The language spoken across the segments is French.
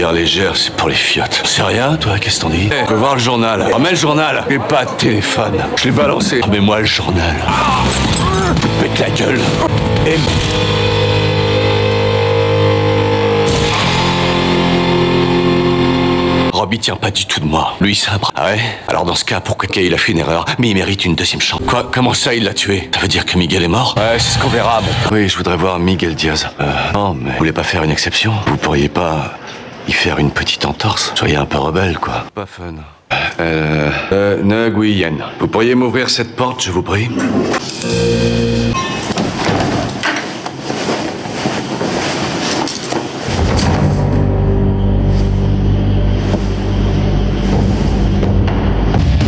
bière légère, c'est pour les fiottes. C'est rien, toi, qu'est-ce qu'on dit? Je veux voir le journal. Remets le journal. J'ai pas de téléphone. Je l'ai balancé. Remets-moi le journal. Pète la gueule. Et... Robbie tient pas du tout de moi. Lui, c'est un bras. Ah ouais? Alors dans ce cas, pourquoi il a fait une erreur? Mais il mérite une deuxième chance. Quoi? Comment ça, il l'a tué? Ça veut dire que Miguel est mort? Ouais, c'est ce qu'on verra, bon. Oui, je voudrais voir Miguel Diaz. Non, mais vous voulez pas faire une exception? Vous pourriez pas y faire une petite entorse? Soyez un peu rebelle, quoi. Pas fun. Nguyen. Vous pourriez m'ouvrir cette porte, je vous prie?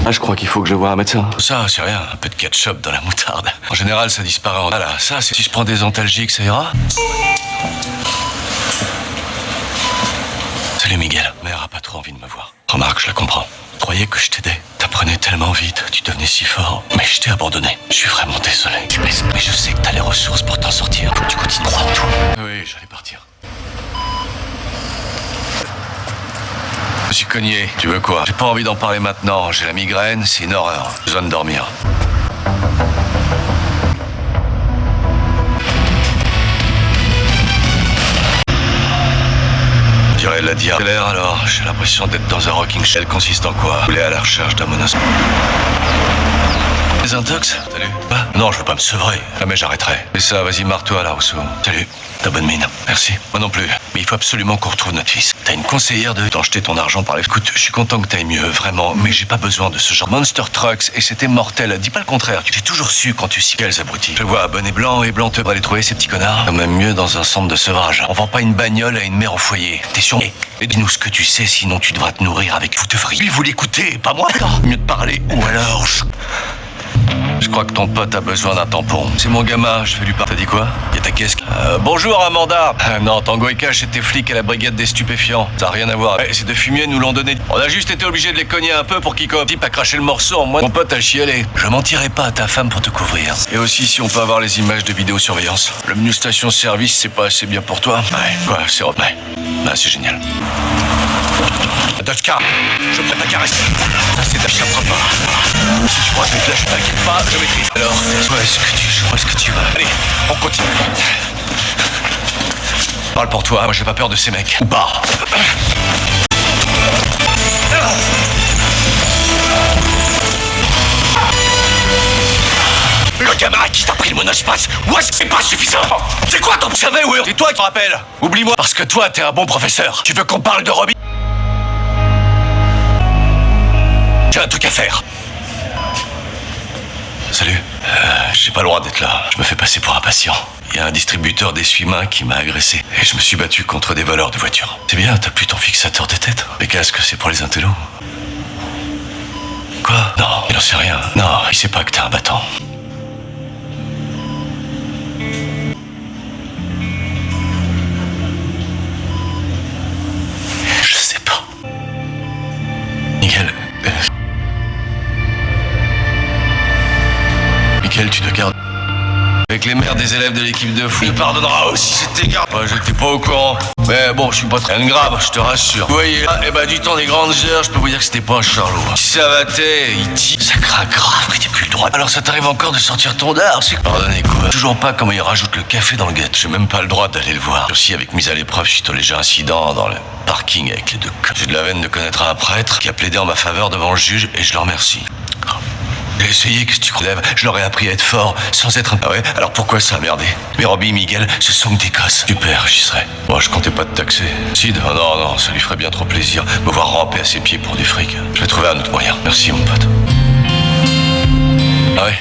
Ah, je crois qu'il faut que je voie un médecin. Ça, c'est rien. Un peu de ketchup dans la moutarde. En général, ça disparaît en... Voilà, ça, c'est... Si je prends des antalgiques, ça ira? Salut, Miguel. Mère a pas trop envie de me voir. Remarque, je la comprends. Je croyais que je t'aidais. T'apprenais tellement vite, tu devenais si fort. Mais je t'ai abandonné. Je suis vraiment désolé. Mais je sais que t'as les ressources pour t'en sortir. Faut que tu continues droit en toi. Oui, j'allais partir. Je me suis cogné. Tu veux quoi? J'ai pas envie d'en parler maintenant. J'ai la migraine, c'est une horreur. J'ai besoin de dormir. Je dirais la diarrhée alors. J'ai l'impression d'être dans un rocking chair. Elle consiste en quoi? Vous voulez à la recherche d'un monos. Les intox? Salut. Ah, non, je veux pas me sevrer. Jamais j'arrêterai. Fais ça, vas-y, marre-toi là, Rousseau. Salut. Ta bonne mine. Merci. Moi non plus. Mais il faut absolument qu'on retrouve notre fils. T'as une conseillère de t'en jeter ton argent par les... Écoute, je suis content que t'ailles mieux, vraiment. Mais j'ai pas besoin de ce genre. Monster Trucks, et c'était mortel. Dis pas le contraire. J'ai toujours su quand tu sais quels abrutis. Je vois bonnet blanc et blanc te va les trouver, ces petits connards. Quand même mieux dans un centre de sevrage. On vend pas une bagnole à une mère au foyer. T'es sûr? Et dis-nous ce que tu sais, sinon tu devras te nourrir avec vous te frire. Lui, vous l'écoutez, pas moi. Mieux de parler. Ou alors... Je crois que ton pote a besoin d'un tampon. C'est mon gamin, je vais lui parler. T'as dit quoi? Y'a ta caisse. Bonjour Amanda. Non, Tango et Cash étaient flics à la brigade des stupéfiants. Ça a rien à voir. Ces deux fumiers nous l'ont donné. On a juste été obligés de les cogner un peu pour qu'ils copent. Type a craché le morceau en moi. Mon pote a chialé. Je mentirai pas à ta femme pour te couvrir. Et aussi si on peut avoir les images de vidéosurveillance. Le menu station service, c'est pas assez bien pour toi? Ouais. Quoi, c'est... Ouais. Bah, c'est génial. Dodge car, je prête ta caresse. Ça, c'est t'échapperas pas. Si tu crois que je te lâche, t'inquiète pas, je maîtrise. Alors, où est-ce que tu joues? Où est-ce que tu vas? Allez, on continue. Parle pour toi, moi j'ai pas peur de ces mecs. Ou pas. Le camarade qui t'a pris le monospace, ouais, c'est pas suffisant. C'est quoi ton savais où? C'est toi qui te rappelles. Oublie-moi, parce que toi, t'es un bon professeur. Tu veux qu'on parle de Robbie? J'ai un truc à faire. Salut. J'ai pas le droit d'être là. Je me fais passer pour un patient. Il y a un distributeur d'essuie-mains qui m'a agressé. Et je me suis battu contre des voleurs de voitures. C'est bien, t'as plus ton fixateur de tête. Les casques, c'est pour les intellos. Quoi? Non, il en sait rien. Non, il sait pas que t'es un battant. Je sais pas. Nickel. Michael, tu te gardes avec les mères des élèves de l'équipe de foot. Il pardonnera aussi c'était grave. Ouais, j'étais pas au courant. Mais bon, je suis pas très grave, je te rassure. Vous voyez là, du temps des grandes heures, je peux vous dire que c'était pas un charlot. Si ça battait, il tire. Ça craint grave que t'aies plus le droit. Alors ça t'arrive encore de sortir ton dard, c'est... Pardonnez quoi. Toujours pas comment il rajoute le café dans le gâteau. J'ai même pas le droit d'aller le voir. Aussi, avec mise à l'épreuve suite au léger incident dans le parking avec les deux c***. J'ai de la veine de connaître un prêtre qui a plaidé en ma faveur devant le juge et je le remercie. J'ai essayé, que tu crèves. Je leur ai appris à être fort, sans être un... Ah ouais? Alors pourquoi ça a merdé? Mais Robbie, Miguel, ce sont que des gosses. Super, j'y serai. Moi, je comptais pas te taxer. Sid? Oh, non, ça lui ferait bien trop plaisir. Me voir ramper à ses pieds pour du fric. Je vais trouver un autre moyen. Merci, mon pote. Ah ouais?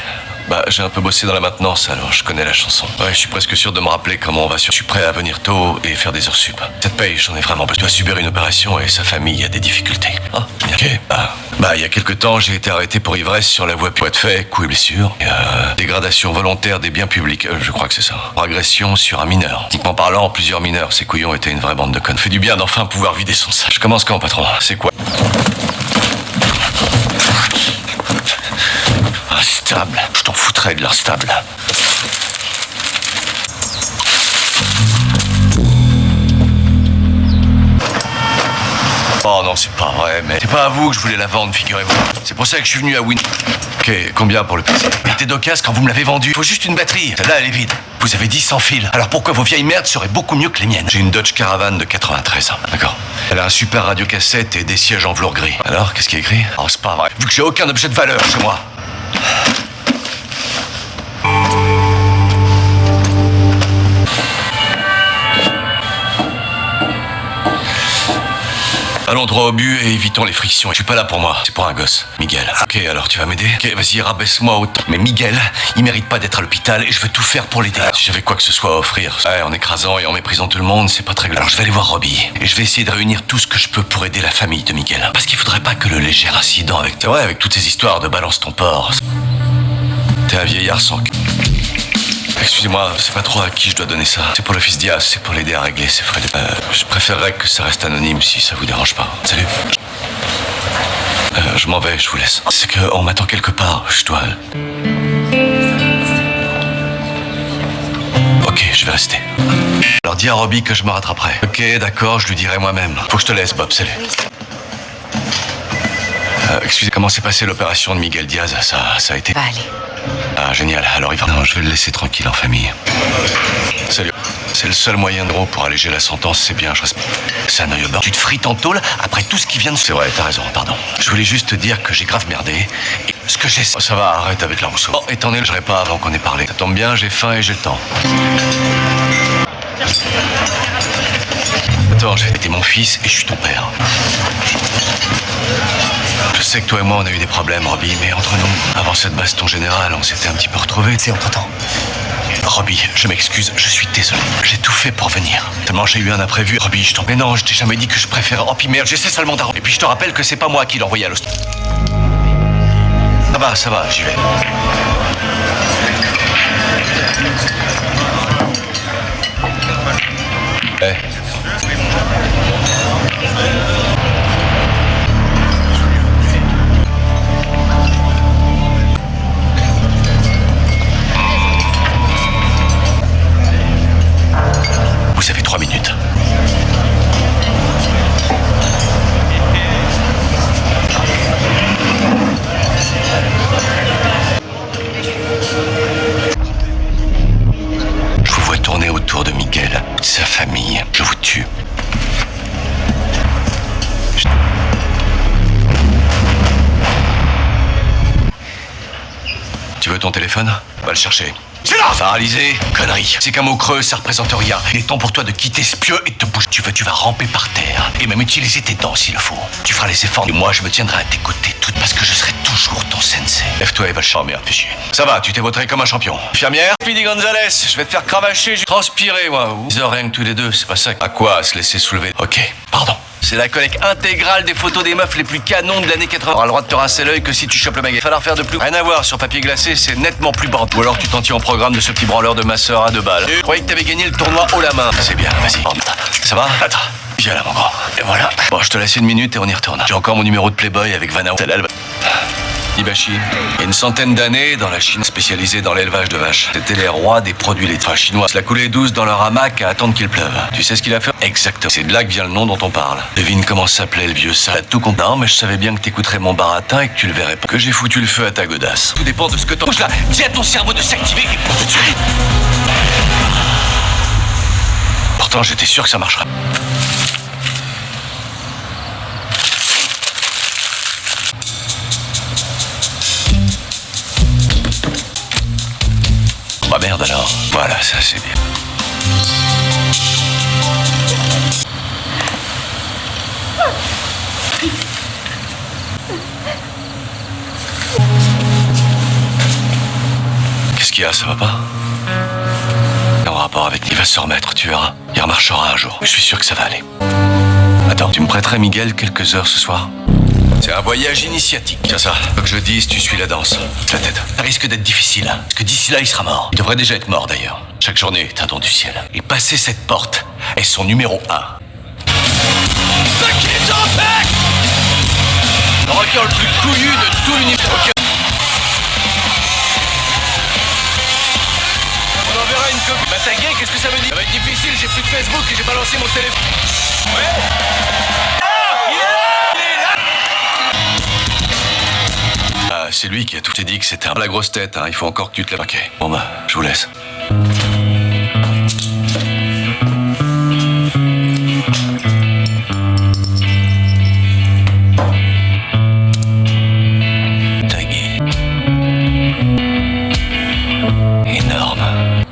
J'ai un peu bossé dans la maintenance, alors je connais la chanson. Ouais, je suis presque sûr de me rappeler comment on va sur... Je suis prêt à venir tôt et faire des heures sup. Cette paye, j'en ai vraiment besoin. Je dois subir une opération et sa famille a des difficultés. Ah, génial. Ok. Il y a quelque temps, j'ai été arrêté pour ivresse sur la voie publique. De fait, coups et blessures. Dégradation volontaire des biens publics, je crois que c'est ça. Pour agression sur un mineur. Techniquement parlant, plusieurs mineurs. Ces couillons étaient une vraie bande de connes. Fait du bien d'enfin pouvoir vider son sac. Je commence quand, patron? C'est quoi? Instable. Je t'en foutrais de l'instable. Non, c'est pas vrai, mais c'est pas à vous que je voulais la vendre, figurez-vous. C'est pour ça que je suis venu à Win. Ok, combien pour le PC? Il était d'occasion quand vous me l'avez vendu. Faut juste une batterie. Celle-là, elle est vide. Vous avez dit sans fil. Alors pourquoi vos vieilles merdes seraient beaucoup mieux que les miennes? J'ai une Dodge Caravan de 93 ans. D'accord. Elle a un super radiocassette et des sièges en velours gris. Alors, qu'est-ce qui est écrit? Oh, c'est pas vrai. Vu que j'ai aucun objet de valeur chez moi. Allons droit au but et évitons les frictions. Je suis pas là pour moi, c'est pour un gosse. Miguel. Ok, alors tu vas m'aider? Ok, vas-y, rabaisse-moi autant. Mais Miguel, il mérite pas d'être à l'hôpital et je veux tout faire pour l'aider. Si j'avais quoi que ce soit à offrir, ouais, en écrasant et en méprisant tout le monde, c'est pas très grave. Alors je vais aller voir Robbie et je vais essayer de réunir tout ce que je peux pour aider la famille de Miguel. Parce qu'il faudrait pas que le léger incident avec... C'est vrai, avec toutes ces histoires de balance ton porc. T'es un vieillard sans... Excusez-moi, je sais pas trop à qui je dois donner ça. C'est pour le fils Diaz, c'est pour l'aider à régler ses frais de... je préférerais que ça reste anonyme si ça vous dérange pas. Salut. Je m'en vais, je vous laisse. C'est qu'on m'attend quelque part, je dois... Ok, je vais rester. Alors dis à Robbie que je me rattraperai. Ok, d'accord, je lui dirai moi-même. Faut que je te laisse, Bob, salut. Excusez, comment s'est passée l'opération de Miguel Diaz? Ça a été... Va aller. Ah, génial. Alors il va... Non, je vais le laisser tranquille en famille. Salut. C'est le seul moyen de gros pour alléger la sentence, c'est bien, je reste... C'est un œil au beurre. Tu te frites en tôle après tout ce qui vient de... C'est vrai, t'as raison, pardon. Je voulais juste te dire que j'ai grave merdé. Et ce que j'ai... Oh, ça va, arrête avec la Rousseau. Oh, étant donné que je n'aurai pas avant qu'on ait parlé. Ça tombe bien, j'ai faim et j'ai le temps. Attends, j'ai été mon fils et je suis ton père. Je sais que toi et moi on a eu des problèmes, Robbie, mais entre nous, avant cette baston générale, on s'était un petit peu retrouvés. C'est entre-temps. Robbie, je m'excuse, je suis désolé. J'ai tout fait pour venir. Tellement j'ai eu un imprévu. Robbie, je t'en... Mais non, je t'ai jamais dit que je préférais... Oh, puis merde, j'essaie seulement d'arranger. Et puis je te rappelle que c'est pas moi qui l'ai envoyé à l'hosto. Ça va, j'y vais. Hey. Vous avez 3 minutes. Je vous vois tourner autour de Miguel, de sa famille. Je vous tue. Tu veux ton téléphone? Va le chercher. C'est là! Paralysé, connerie. C'est qu'un mot creux, ça représente rien. Il est temps pour toi de quitter ce pieu et de te bouger. Tu vas ramper par terre. Et même utiliser tes dents s'il le faut. Tu feras les efforts. Et moi, je me tiendrai à tes côtés toutes parce que je serai toujours ton sensei. Lève-toi et va le charmer, fais chier. Ça va, tu t'es vautré comme un champion. Infirmière? Speedy Gonzalez, je vais te faire cravacher, j'ai transpiré, moi. Ils ont rien que tous les deux, c'est pas ça. À quoi se laisser soulever? Ok, pardon. C'est la collecte intégrale des photos des meufs les plus canons de l'année 80. On aura le droit de te rincer l'œil que si tu chopes le magasin. Il va falloir faire de plus. Rien à voir, sur papier glacé, c'est nettement plus bordé. Ou alors tu t'en tiens au programme de ce petit branleur de ma sœur à 2 balles. Je croyais que t'avais gagné le tournoi haut la main. C'est bien, vas-y. Ça va? Attends. Viens là, mon grand. Et voilà. Bon, je te laisse 1 minute et on y retourne. J'ai encore mon numéro de Playboy avec Vanao. Celle-là, Hibachi. Il y a une centaine d'années, dans la Chine spécialisée dans l'élevage de vaches, c'était les rois des produits laitiers chinois. La coulée douce dans leur hamac à attendre qu'il pleuve. Tu sais ce qu'il a fait? Exactement. C'est de là que vient le nom dont on parle. Devine comment s'appelait le vieux ça. Tout compte. Non, mais je savais bien que t'écouterais mon baratin et que tu le verrais pas. Que j'ai foutu le feu à ta godasse. Tout dépend de ce que t'en... Bouge là. Dis à ton cerveau de s'activer et tout de suite. Pourtant, j'étais sûr que ça marcherait. Bah merde alors. Voilà, ça c'est bien. Qu'est-ce qu'il y a, ça va pas? En rapport avec... Il va se remettre, tu verras. Il remarchera un jour. Je suis sûr que ça va aller. Attends, tu me prêterais Miguel quelques heures ce soir? C'est un voyage initiatique. C'est ça. Faut que je dise, tu suis la danse. La tête. Ça risque d'être difficile. Parce que d'ici là, il sera mort. Il devrait déjà être mort d'ailleurs. Chaque journée est un don du ciel. Et passer cette porte est son numéro 1. Le requin le plus couillu de tout l'univers. Okay. On enverra une copie. Bah taguer, qu'est-ce que ça veut dire? Ça va être difficile, j'ai plus de Facebook et j'ai balancé mon téléphone. Ouais. Ah, il est là! c'est lui qui a tout dit que c'était la grosse tête, hein. Il faut encore que tu te la paquet. Bon bah, je vous laisse. Tagué. Énorme.